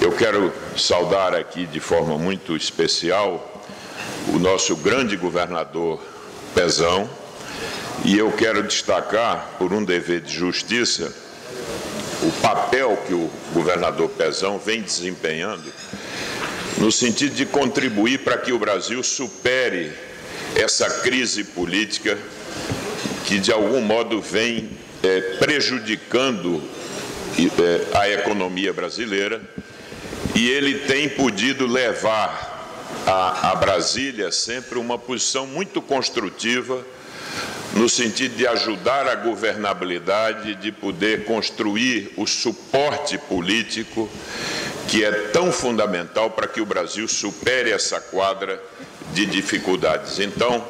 Eu quero saudar aqui de forma muito especial o nosso grande governador Pezão, e eu quero destacar, por um dever de justiça, o papel que o governador Pezão vem desempenhando no sentido de contribuir para que o Brasil supere essa crise política que, de algum modo, vem prejudicando a economia brasileira, e ele tem podido levar a Brasília sempre uma posição muito construtiva no sentido de ajudar a governabilidade, de poder construir o suporte político que é tão fundamental para que o Brasil supere essa quadra de dificuldades. Então,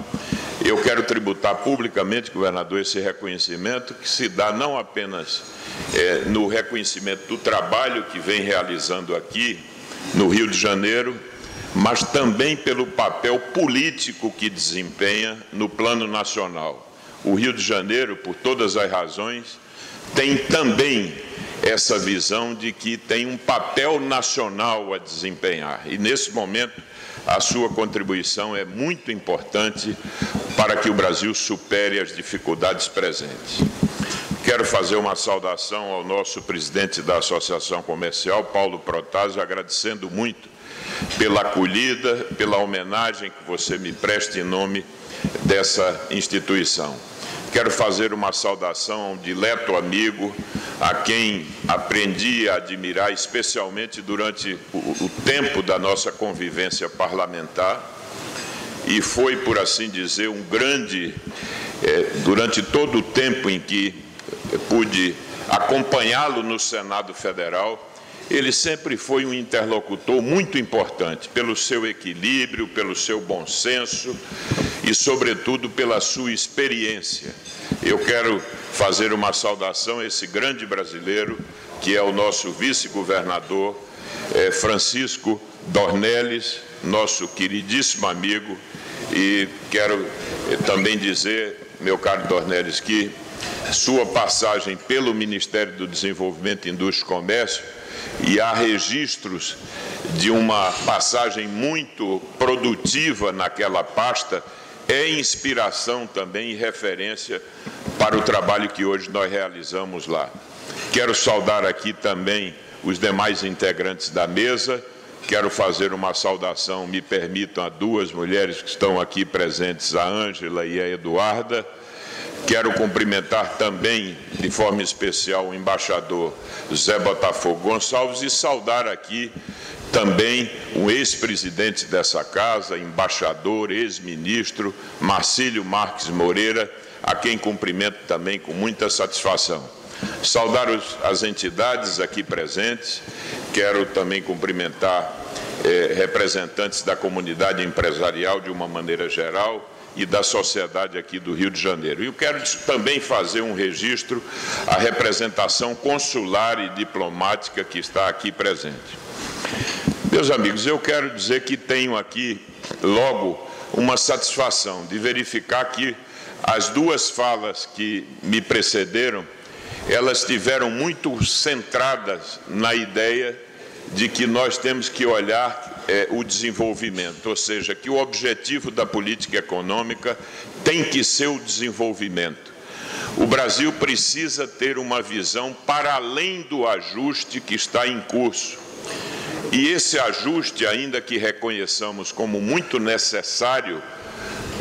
eu quero tributar publicamente, governador, esse reconhecimento que se dá não apenas no reconhecimento do trabalho que vem realizando aqui no Rio de Janeiro, mas também pelo papel político que desempenha no plano nacional. O Rio de Janeiro, por todas as razões, tem também essa visão de que tem um papel nacional a desempenhar. E, nesse momento, a sua contribuição é muito importante para que o Brasil supere as dificuldades presentes. Quero fazer uma saudação ao nosso presidente da Associação Comercial, Paulo Protásio, agradecendo muito pela acolhida, pela homenagem que você me presta em nome dessa instituição. Quero fazer uma saudação a um dileto amigo, a quem aprendi a admirar, especialmente durante o tempo da nossa convivência parlamentar, e foi, por assim dizer, um grande, durante todo o tempo em que pude acompanhá-lo no Senado Federal, ele sempre foi um interlocutor muito importante, pelo seu equilíbrio, pelo seu bom senso e, sobretudo, pela sua experiência. Eu quero fazer uma saudação a esse grande brasileiro, que é o nosso vice-governador Francisco Dornelles, nosso queridíssimo amigo, e quero também dizer, meu caro Dornelles, que sua passagem pelo Ministério do Desenvolvimento, Indústria e Comércio, e há registros de uma passagem muito produtiva naquela pasta, é inspiração também e referência para o trabalho que hoje nós realizamos lá. Quero saudar aqui também os demais integrantes da mesa, quero fazer uma saudação, me permitam, a duas mulheres que estão aqui presentes, a Ângela e a Eduarda. Quero cumprimentar também, de forma especial, o embaixador Zé Botafogo Gonçalves e saudar aqui também o ex-presidente dessa casa, embaixador, ex-ministro, Marcílio Marques Moreira, a quem cumprimento também com muita satisfação. Saudar as entidades aqui presentes, quero também cumprimentar representantes da comunidade empresarial de uma maneira geral, e da sociedade aqui do Rio de Janeiro. E eu quero também fazer um registro à representação consular e diplomática que está aqui presente. Meus amigos, eu quero dizer que tenho aqui, logo, uma satisfação de verificar que as duas falas que me precederam, elas estiveram muito centradas na ideia de que nós temos que olhar o desenvolvimento, ou seja, que o objetivo da política econômica tem que ser o desenvolvimento. O Brasil precisa ter uma visão para além do ajuste que está em curso. E esse ajuste, ainda que reconheçamos como muito necessário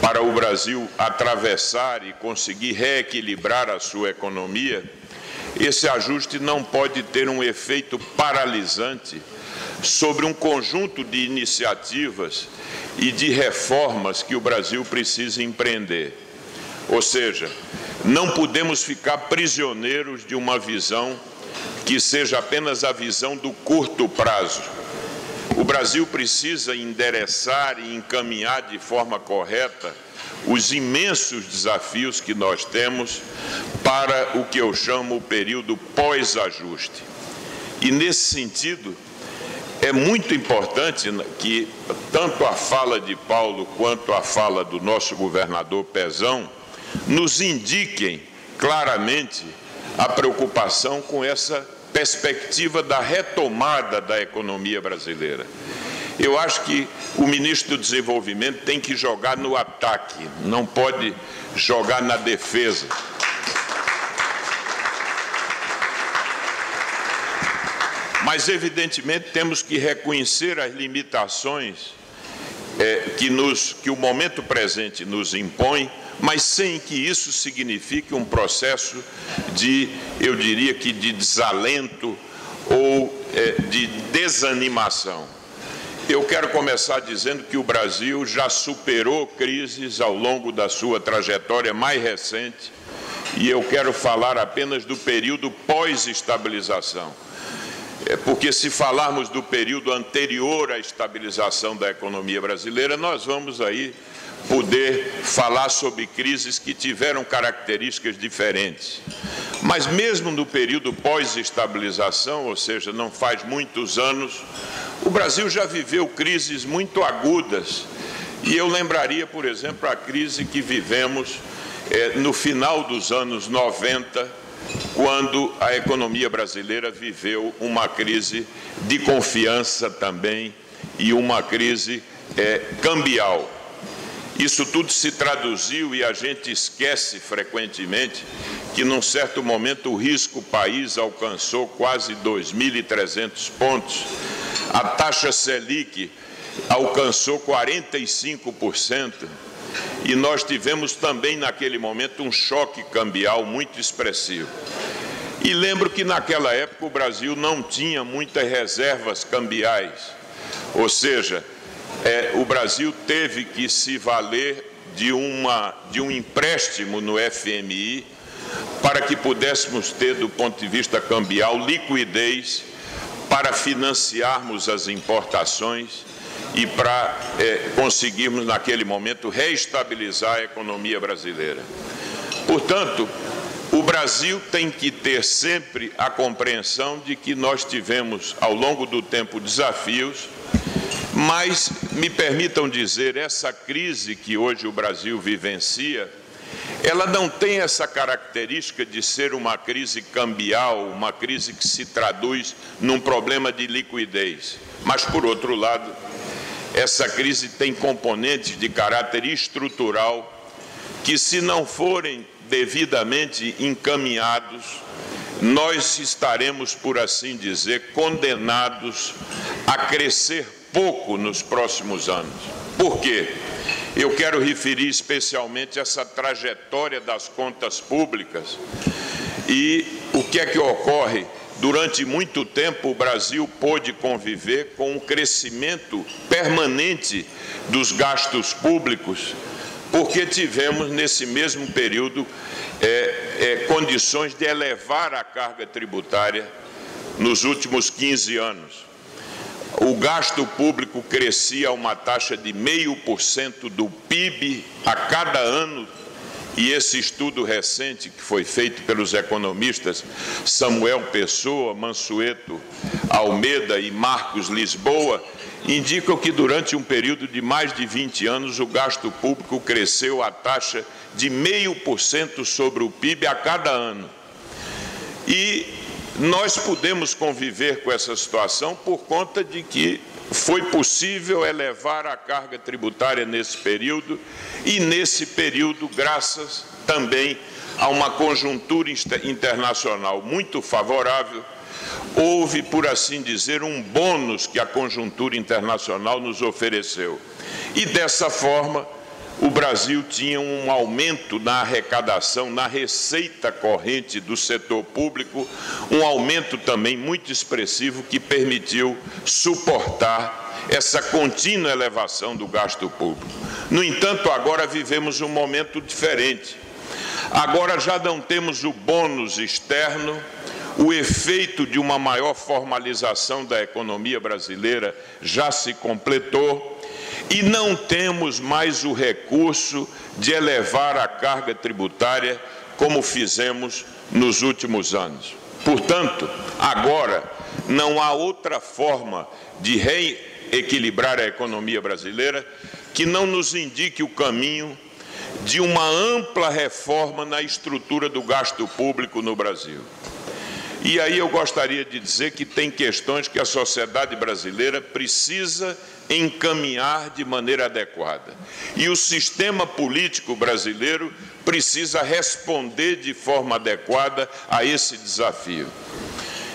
para o Brasil atravessar e conseguir reequilibrar a sua economia, esse ajuste não pode ter um efeito paralisante sobre um conjunto de iniciativas e de reformas que o Brasil precisa empreender. Ou seja, não podemos ficar prisioneiros de uma visão que seja apenas a visão do curto prazo. O Brasil precisa endereçar e encaminhar de forma correta os imensos desafios que nós temos para o que eu chamo o período pós-ajuste. E, nesse sentido, é muito importante que tanto a fala de Paulo quanto a fala do nosso governador Pezão nos indiquem claramente a preocupação com essa perspectiva da retomada da economia brasileira. Eu acho que o ministro do Desenvolvimento tem que jogar no ataque, não pode jogar na defesa. Mas, evidentemente, temos que reconhecer as limitações que o momento presente nos impõe, mas sem que isso signifique um processo de, eu diria que de desalento ou de desanimação. Eu quero começar dizendo que o Brasil já superou crises ao longo da sua trajetória mais recente, e eu quero falar apenas do período pós-estabilização. Porque se falarmos do período anterior à estabilização da economia brasileira, nós vamos aí poder falar sobre crises que tiveram características diferentes. Mas mesmo no período pós-estabilização, ou seja, não faz muitos anos, o Brasil já viveu crises muito agudas. E eu lembraria, por exemplo, a crise que vivemos no final dos anos 90, quando a economia brasileira viveu uma crise de confiança também e uma crise cambial. Isso tudo se traduziu, e a gente esquece frequentemente, que num certo momento o risco país alcançou quase 2.300 pontos. A taxa Selic alcançou 45%. E nós tivemos também, naquele momento, um choque cambial muito expressivo. E lembro que, naquela época, o Brasil não tinha muitas reservas cambiais. Ou seja, o Brasil teve que se valer de um empréstimo no FMI para que pudéssemos ter, do ponto de vista cambial, liquidez para financiarmos as importações e para conseguirmos, naquele momento, reestabilizar a economia brasileira. Portanto, o Brasil tem que ter sempre a compreensão de que nós tivemos, ao longo do tempo, desafios, mas, me permitam dizer, essa crise que hoje o Brasil vivencia, ela não tem essa característica de ser uma crise cambial, uma crise que se traduz num problema de liquidez. Mas, por outro lado, essa crise tem componentes de caráter estrutural que, se não forem devidamente encaminhados, nós estaremos, por assim dizer, condenados a crescer pouco nos próximos anos. Por quê? Eu quero referir especialmente essa trajetória das contas públicas e o que é que ocorre. Durante muito tempo, o Brasil pôde conviver com um crescimento permanente dos gastos públicos, porque tivemos, nesse mesmo período, condições de elevar a carga tributária nos últimos 15 anos. O gasto público crescia a uma taxa de 0,5% do PIB a cada ano. E esse estudo recente, que foi feito pelos economistas Samuel Pessoa, Mansueto Almeida e Marcos Lisboa, indicam que durante um período de mais de 20 anos o gasto público cresceu a taxa de 0,5% sobre o PIB a cada ano. E nós podemos conviver com essa situação por conta de que foi possível elevar a carga tributária nesse período e, nesse período, graças também a uma conjuntura internacional muito favorável, houve, por assim dizer, um bônus que a conjuntura internacional nos ofereceu. E, dessa forma, o Brasil tinha um aumento na arrecadação, na receita corrente do setor público, um aumento também muito expressivo que permitiu suportar essa contínua elevação do gasto público. No entanto, agora vivemos um momento diferente. Agora já não temos o bônus externo, o efeito de uma maior formalização da economia brasileira já se completou, e não temos mais o recurso de elevar a carga tributária como fizemos nos últimos anos. Portanto, agora não há outra forma de reequilibrar a economia brasileira que não nos indique o caminho de uma ampla reforma na estrutura do gasto público no Brasil. E aí eu gostaria de dizer que tem questões que a sociedade brasileira precisa encaminhar de maneira adequada. E o sistema político brasileiro precisa responder de forma adequada a esse desafio.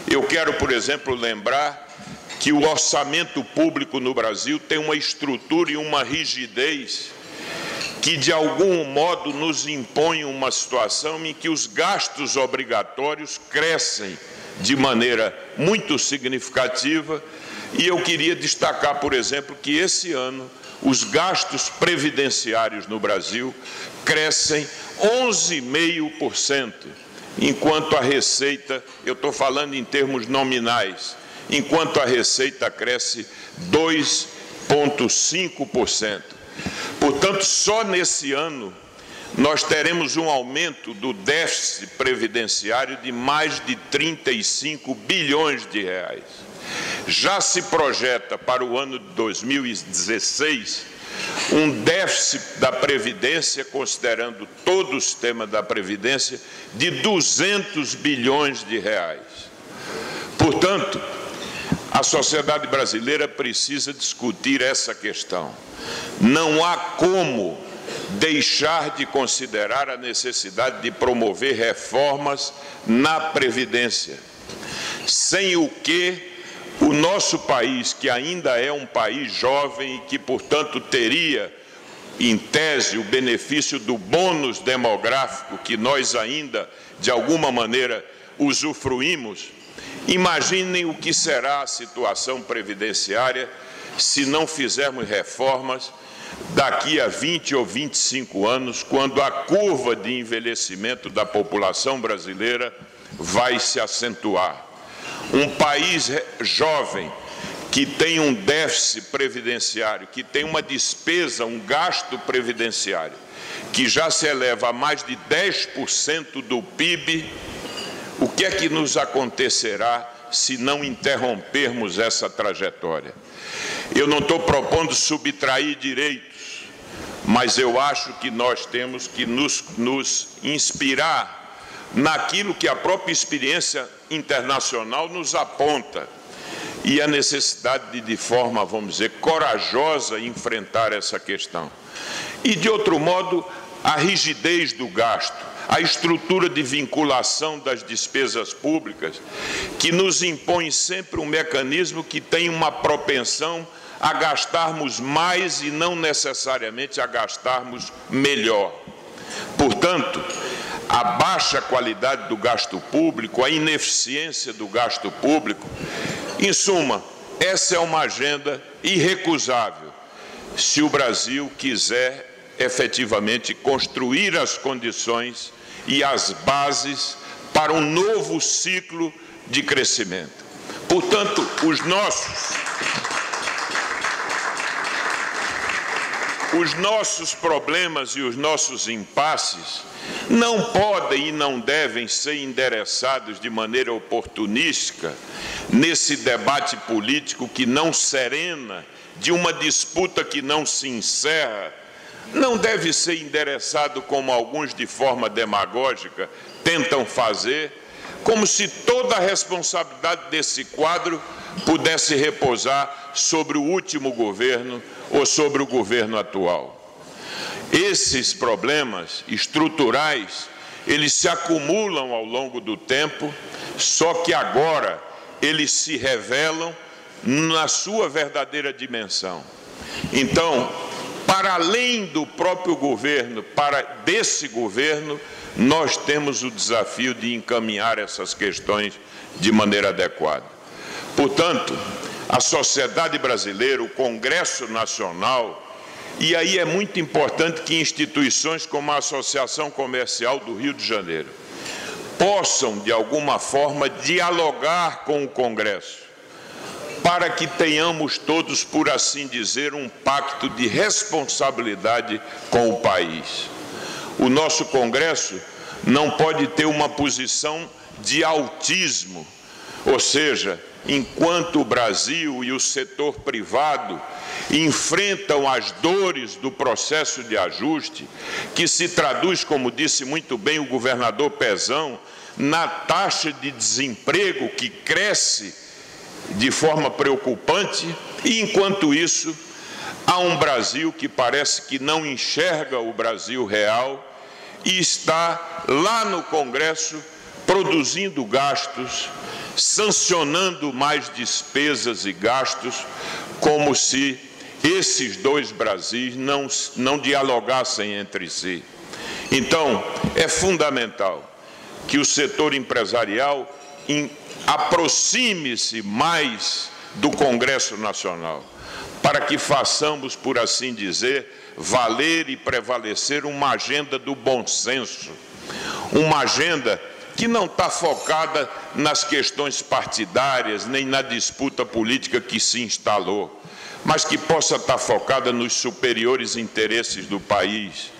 Eu quero, por exemplo, lembrar que o orçamento público no Brasil tem uma estrutura e uma rigidez que, de algum modo, nos impõe uma situação em que os gastos obrigatórios crescem de maneira muito significativa. E eu queria destacar, por exemplo, que esse ano os gastos previdenciários no Brasil crescem 11,5%, enquanto a receita, eu estou falando em termos nominais, enquanto a receita cresce 2,5%. Portanto, só nesse ano nós teremos um aumento do déficit previdenciário de mais de 35 bilhões de reais. Já se projeta para o ano de 2016 um déficit da Previdência, considerando todo o sistema da Previdência, de 200 bilhões de reais. Portanto, a sociedade brasileira precisa discutir essa questão. Não há como deixar de considerar a necessidade de promover reformas na Previdência, sem o que o nosso país, que ainda é um país jovem e que, portanto, teria, em tese, o benefício do bônus demográfico que nós ainda, de alguma maneira, usufruímos, imaginem o que será a situação previdenciária se não fizermos reformas daqui a 20 ou 25 anos, quando a curva de envelhecimento da população brasileira vai se acentuar. Um país jovem que tem um déficit previdenciário, que tem uma despesa, um gasto previdenciário, que já se eleva a mais de 10% do PIB, o que é que nos acontecerá se não interrompermos essa trajetória? Eu não estou propondo subtrair direitos, mas eu acho que nós temos que nos inspirar naquilo que a própria experiência internacional nos aponta e a necessidade de forma, vamos dizer, corajosa, enfrentar essa questão. E, de outro modo, a rigidez do gasto, a estrutura de vinculação das despesas públicas, que nos impõe sempre um mecanismo que tem uma propensão a gastarmos mais e não necessariamente a gastarmos melhor. Portanto, a baixa qualidade do gasto público, a ineficiência do gasto público, em suma, essa é uma agenda irrecusável se o Brasil quiser efetivamente construir as condições e as bases para um novo ciclo de crescimento. Portanto, os nossos problemas e os nossos impasses não podem e não devem ser endereçados de maneira oportunística nesse debate político que não serena, de uma disputa que não se encerra. Não deve ser endereçado como alguns de forma demagógica tentam fazer, como se toda a responsabilidade desse quadro pudesse repousar sobre o último governo ou sobre o governo atual. Esses problemas estruturais, eles se acumulam ao longo do tempo, só que agora eles se revelam na sua verdadeira dimensão. Então, para além do próprio governo, desse governo, nós temos o desafio de encaminhar essas questões de maneira adequada. Portanto, a sociedade brasileira, o Congresso Nacional, e aí é muito importante que instituições como a Associação Comercial do Rio de Janeiro possam, de alguma forma, dialogar com o Congresso, para que tenhamos todos, por assim dizer, um pacto de responsabilidade com o país. O nosso Congresso não pode ter uma posição de autismo, ou seja, enquanto o Brasil e o setor privado enfrentam as dores do processo de ajuste, que se traduz, como disse muito bem o governador Pezão, na taxa de desemprego que cresce de forma preocupante, e enquanto isso, há um Brasil que parece que não enxerga o Brasil real e está lá no Congresso produzindo gastos, sancionando mais despesas e gastos, como se esses dois Brasis não dialogassem entre si. Então, é fundamental que o setor empresarial aproxime-se mais do Congresso Nacional, para que façamos, por assim dizer, valer e prevalecer uma agenda do bom senso, uma agenda que não está focada nas questões partidárias, nem na disputa política que se instalou, mas que possa estar focada nos superiores interesses do país,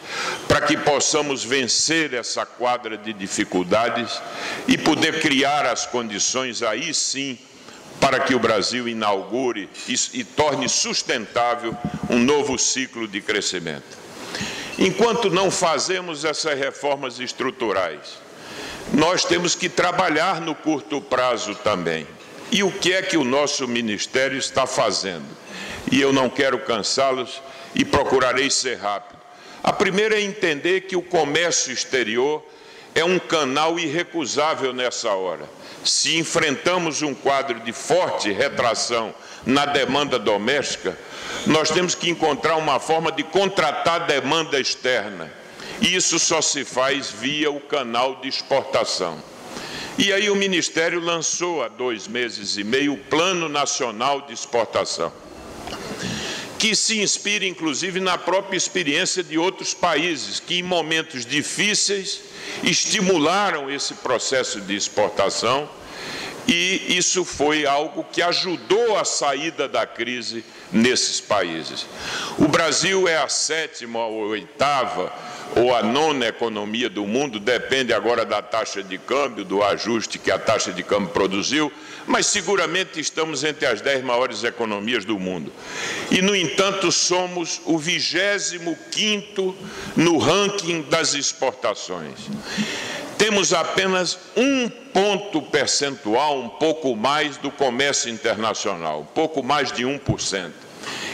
para que possamos vencer essa quadra de dificuldades e poder criar as condições, aí sim, para que o Brasil inaugure e torne sustentável um novo ciclo de crescimento. Enquanto não fazemos essas reformas estruturais, nós temos que trabalhar no curto prazo também. E o que é que o nosso Ministério está fazendo? E eu não quero cansá-los e procurarei ser rápido. A primeira é entender que o comércio exterior é um canal irrecusável nessa hora. Se enfrentamos um quadro de forte retração na demanda doméstica, nós temos que encontrar uma forma de contratar demanda externa. E isso só se faz via o canal de exportação. E aí o Ministério lançou há 2 meses e meio o Plano Nacional de Exportação, que se inspira inclusive na própria experiência de outros países que em momentos difíceis estimularam esse processo de exportação, e isso foi algo que ajudou a saída da crise nesses países. O Brasil é a 7ª ou 8ª ou a 9ª economia do mundo, depende agora da taxa de câmbio, do ajuste que a taxa de câmbio produziu, mas seguramente estamos entre as 10 maiores economias do mundo. E, no entanto, somos o 25º no ranking das exportações. Temos apenas 1 ponto percentual, um pouco mais, do comércio internacional, um pouco mais de 1%.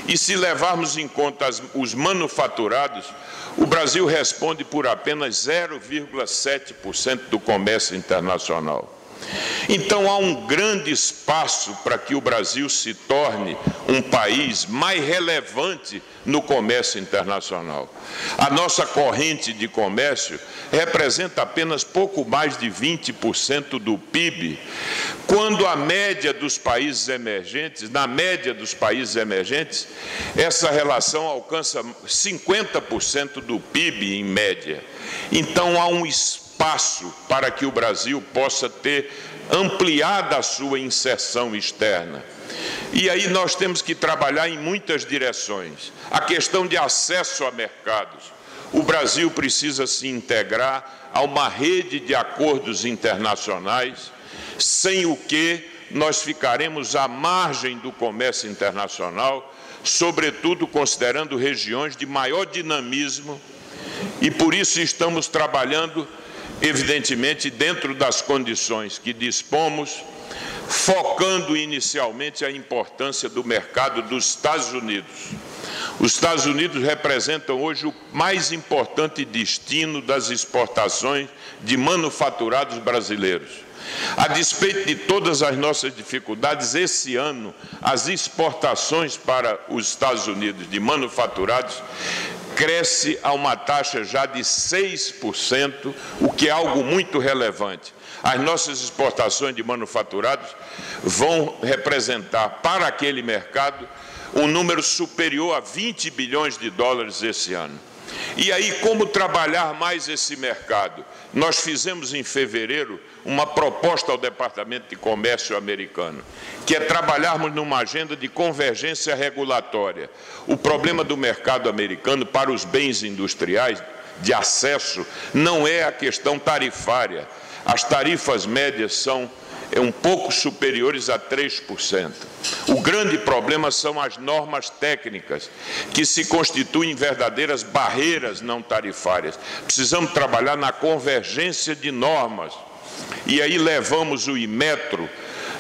E se levarmos em conta os manufaturados, o Brasil responde por apenas 0,7% do comércio internacional. Então, há um grande espaço para que o Brasil se torne um país mais relevante no comércio internacional. A nossa corrente de comércio representa apenas pouco mais de 20% do PIB, quando a média dos países emergentes, na média dos países emergentes, essa relação alcança 50% do PIB em média. Então, há um espaço para que o Brasil possa ter ampliada a sua inserção externa. E aí nós temos que trabalhar em muitas direções. A questão de acesso a mercados. O Brasil precisa se integrar a uma rede de acordos internacionais, sem o que nós ficaremos à margem do comércio internacional, sobretudo considerando regiões de maior dinamismo, e por isso estamos trabalhando, evidentemente, dentro das condições que dispomos, focando inicialmente a importância do mercado dos Estados Unidos. Os Estados Unidos representam hoje o mais importante destino das exportações de manufaturados brasileiros. A despeito de todas as nossas dificuldades, esse ano, as exportações para os Estados Unidos de manufaturados cresce a uma taxa já de 6%, o que é algo muito relevante. As nossas exportações de manufaturados vão representar para aquele mercado um número superior a 20 bilhões de dólares esse ano. E aí, como trabalhar mais esse mercado? Nós fizemos em fevereiro uma proposta ao Departamento de Comércio americano, que é trabalharmos numa agenda de convergência regulatória. O problema do mercado americano para os bens industriais de acesso não é a questão tarifária. As tarifas médias são um pouco superiores a 3%. O grande problema são as normas técnicas, que se constituem verdadeiras barreiras não tarifárias. Precisamos trabalhar na convergência de normas e aí levamos o Inmetro,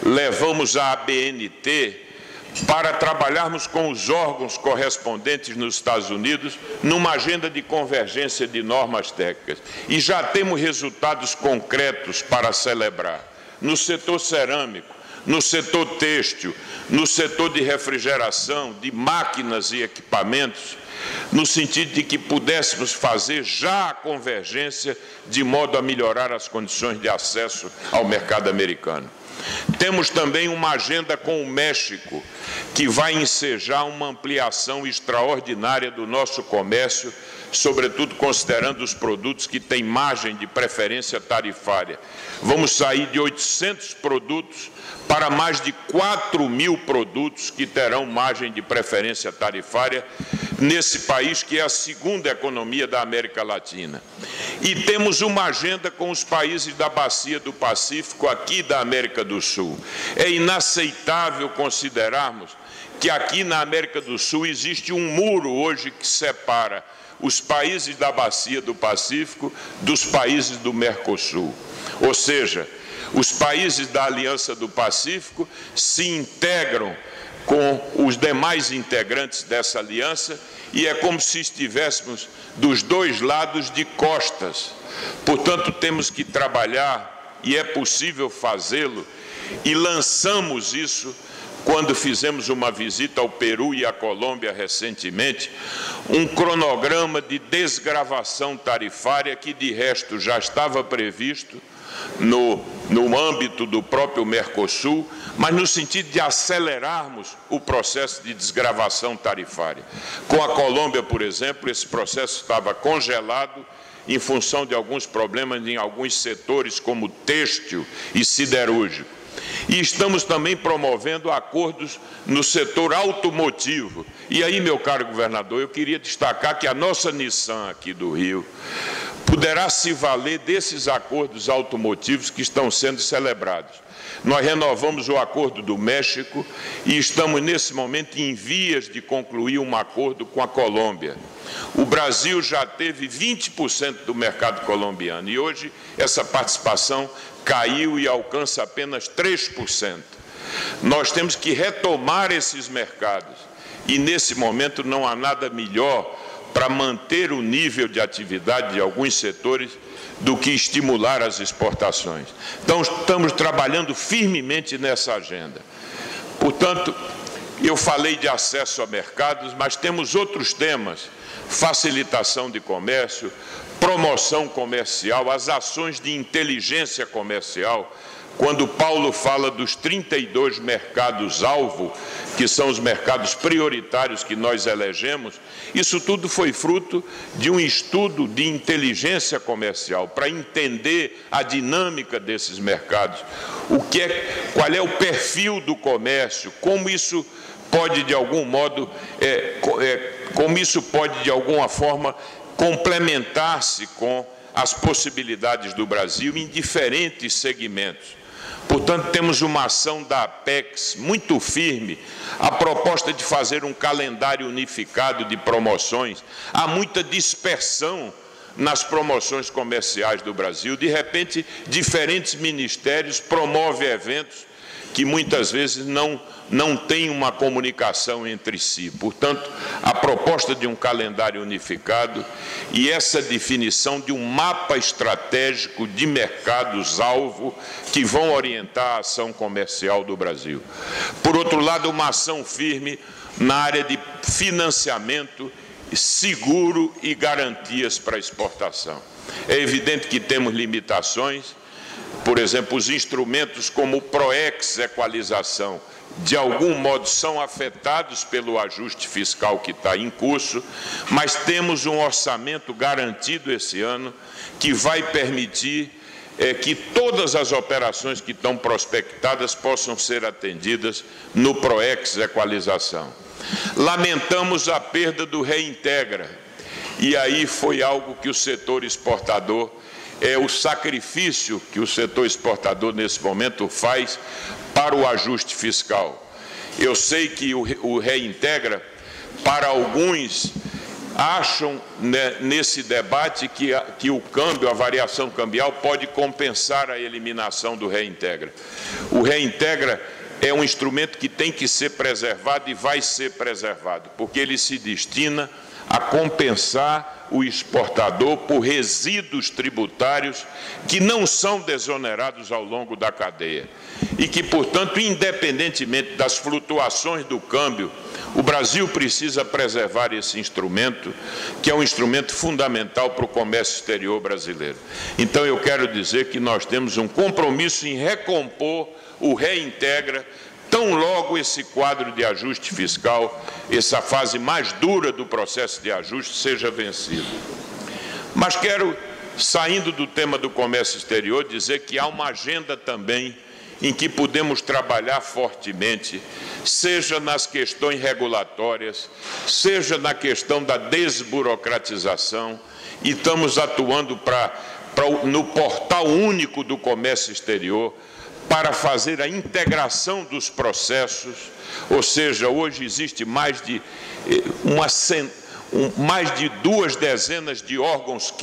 levamos a ABNT, para trabalharmos com os órgãos correspondentes nos Estados Unidos numa agenda de convergência de normas técnicas. E já temos resultados concretos para celebrar. No setor cerâmico, no setor têxtil, no setor de refrigeração, de máquinas e equipamentos, no sentido de que pudéssemos fazer já a convergência de modo a melhorar as condições de acesso ao mercado americano. Temos também uma agenda com o México, que vai ensejar uma ampliação extraordinária do nosso comércio, sobretudo considerando os produtos que têm margem de preferência tarifária. Vamos sair de 800 produtos para mais de 4.000 produtos que terão margem de preferência tarifária nesse país que é a segunda economia da América Latina. E temos uma agenda com os países da Bacia do Pacífico, aqui da América do Sul. É inaceitável considerarmos que aqui na América do Sul existe um muro hoje que separa os países da Bacia do Pacífico dos países do Mercosul. Ou seja, os países da Aliança do Pacífico se integram com os demais integrantes dessa aliança e é como se estivéssemos dos dois lados de costas. Portanto, temos que trabalhar, e é possível fazê-lo, e lançamos isso quando fizemos uma visita ao Peru e à Colômbia recentemente, um cronograma de desgravação tarifária que, de resto, já estava previsto no âmbito do próprio Mercosul, mas no sentido de acelerarmos o processo de desgravação tarifária. Com a Colômbia, por exemplo, esse processo estava congelado em função de alguns problemas em alguns setores, como têxtil e siderúrgico. E estamos também promovendo acordos no setor automotivo. E aí, meu caro governador, eu queria destacar que a nossa Nissan aqui do Rio poderá se valer desses acordos automotivos que estão sendo celebrados. Nós renovamos o acordo do México e estamos, nesse momento, em vias de concluir um acordo com a Colômbia. O Brasil já teve 20% do mercado colombiano e hoje essa participação caiu e alcança apenas 3%. Nós temos que retomar esses mercados e, nesse momento, não há nada melhor para manter o nível de atividade de alguns setores do que estimular as exportações. Então, estamos trabalhando firmemente nessa agenda. Portanto, eu falei de acesso a mercados, mas temos outros temas: facilitação de comércio, promoção comercial, as ações de inteligência comercial. Quando Paulo fala dos 32 mercados-alvo, que são os mercados prioritários que nós elegemos, isso tudo foi fruto de um estudo de inteligência comercial, para entender a dinâmica desses mercados, qual é o perfil do comércio, como isso pode, de algum modo, de alguma forma, complementar-se com as possibilidades do Brasil em diferentes segmentos. Portanto, temos uma ação da Apex muito firme, a proposta de fazer um calendário unificado de promoções. Há muita dispersão nas promoções comerciais do Brasil. De repente, diferentes ministérios promovem eventos que muitas vezes não têm uma comunicação entre si. Portanto, a proposta de um calendário unificado e essa definição de um mapa estratégico de mercados-alvo que vão orientar a ação comercial do Brasil. Por outro lado, uma ação firme na área de financiamento seguro e garantias para a exportação. É evidente que temos limitações. Por exemplo, os instrumentos como o PROEX Equalização, de algum modo, são afetados pelo ajuste fiscal que está em curso, mas temos um orçamento garantido esse ano que vai permitir que todas as operações que estão prospectadas possam ser atendidas no PROEX Equalização. Lamentamos a perda do Reintegra, e aí foi algo que o setor exportador, o sacrifício que o setor exportador nesse momento faz para o ajuste fiscal. Eu sei que o Reintegra, para alguns, acham, né, nesse debate que o câmbio, a variação cambial, pode compensar a eliminação do Reintegra. O Reintegra é um instrumento que tem que ser preservado e vai ser preservado, porque ele se destina a compensar o exportador por resíduos tributários que não são desonerados ao longo da cadeia e que, portanto, independentemente das flutuações do câmbio, o Brasil precisa preservar esse instrumento, que é um instrumento fundamental para o comércio exterior brasileiro. Então, eu quero dizer que nós temos um compromisso em recompor o Reintegra, tão logo esse quadro de ajuste fiscal, essa fase mais dura do processo de ajuste, seja vencido. Mas quero, saindo do tema do comércio exterior, dizer que há uma agenda também em que podemos trabalhar fortemente, seja nas questões regulatórias, seja na questão da desburocratização, e estamos atuando no portal único do comércio exterior, para fazer a integração dos processos, ou seja, hoje existe mais de 2 dezenas de órgãos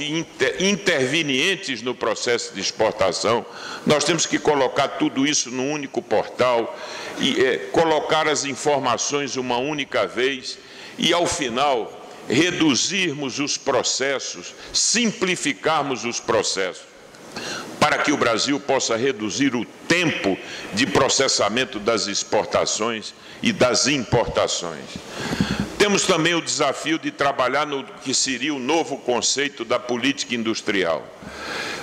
intervenientes no processo de exportação. Nós temos que colocar tudo isso num único portal e colocar as informações uma única vez e, ao final, reduzirmos os processos, simplificarmos os processos, para que o Brasil possa reduzir o tempo de processamento das exportações e das importações. Temos também o desafio de trabalhar no que seria o novo conceito da política industrial.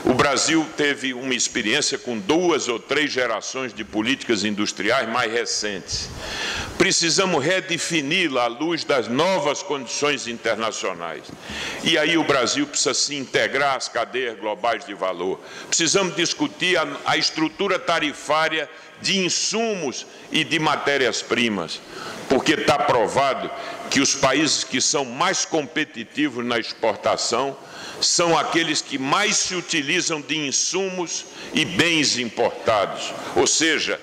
O Brasil teve uma experiência com 2 ou 3 gerações de políticas industriais mais recentes. Precisamos redefini-la à luz das novas condições internacionais. E aí o Brasil precisa se integrar às cadeias globais de valor. Precisamos discutir a estrutura tarifária de insumos e de matérias-primas, porque está provado que os países que são mais competitivos na exportação são aqueles que mais se utilizam de insumos e bens importados. Ou seja,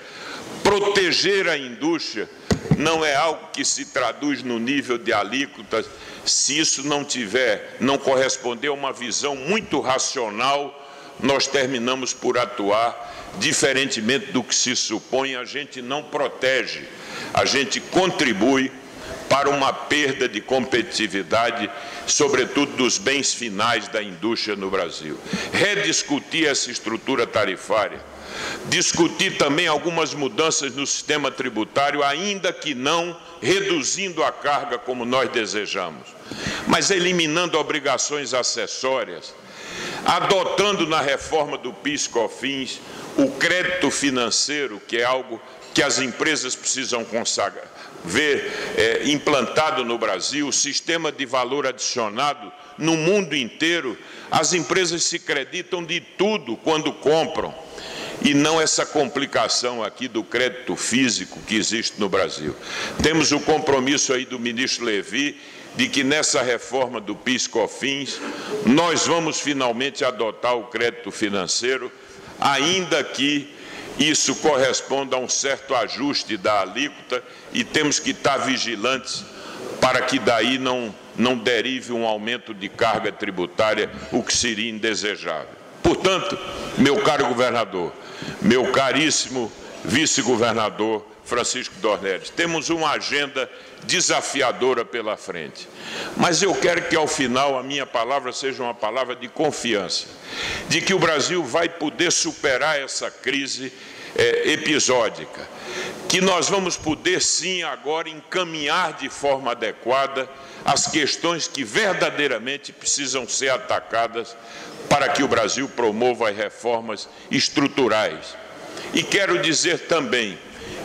proteger a indústria não é algo que se traduz no nível de alíquotas, se isso não corresponder a uma visão muito racional, nós terminamos por atuar diferentemente do que se supõe. A gente não protege, a gente contribui para uma perda de competitividade, sobretudo dos bens finais da indústria no Brasil. Rediscutir essa estrutura tarifária, discutir também algumas mudanças no sistema tributário, ainda que não reduzindo a carga como nós desejamos, mas eliminando obrigações acessórias, adotando na reforma do PIS/COFINS o crédito financeiro, que é algo que as empresas precisam ver implantado no Brasil, o sistema de valor adicionado no mundo inteiro. As empresas se creditam de tudo quando compram, e não essa complicação aqui do crédito físico que existe no Brasil. Temos o compromisso aí do ministro Levi de que nessa reforma do PIS/COFINS nós vamos finalmente adotar o crédito financeiro, ainda que isso corresponda a um certo ajuste da alíquota, e temos que estar vigilantes para que daí não derive um aumento de carga tributária, o que seria indesejável. Portanto, meu caro governador, meu caríssimo vice-governador Francisco Dornelles, temos uma agenda desafiadora pela frente. Mas eu quero que, ao final, a minha palavra seja uma palavra de confiança, de que o Brasil vai poder superar essa crise episódica, que nós vamos poder, sim, agora encaminhar de forma adequada as questões que verdadeiramente precisam ser atacadas para que o Brasil promova as reformas estruturais. E quero dizer também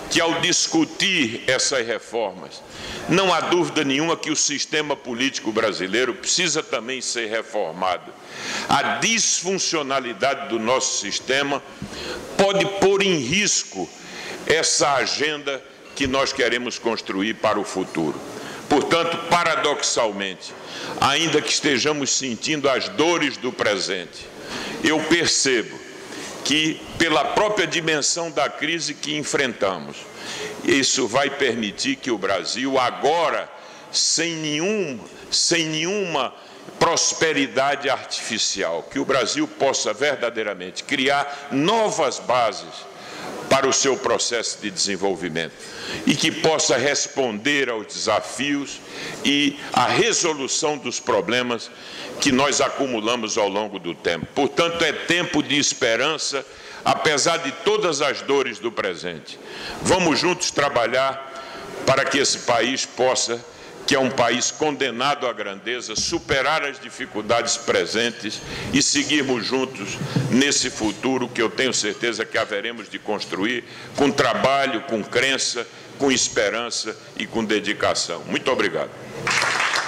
que, ao discutir essas reformas, não há dúvida nenhuma que o sistema político brasileiro precisa também ser reformado. A disfuncionalidade do nosso sistema pode pôr em risco essa agenda que nós queremos construir para o futuro. Portanto, paradoxalmente, ainda que estejamos sentindo as dores do presente, eu percebo que, pela própria dimensão da crise que enfrentamos, isso vai permitir que o Brasil agora sem nenhuma prosperidade artificial, que o Brasil possa verdadeiramente criar novas bases para o seu processo de desenvolvimento e que possa responder aos desafios e à resolução dos problemas que nós acumulamos ao longo do tempo. Portanto, é tempo de esperança, apesar de todas as dores do presente. Vamos juntos trabalhar para que esse país possa, que é um país condenado à grandeza, superar as dificuldades presentes e seguirmos juntos nesse futuro que eu tenho certeza que haveremos de construir com trabalho, com crença, com esperança e com dedicação. Muito obrigado.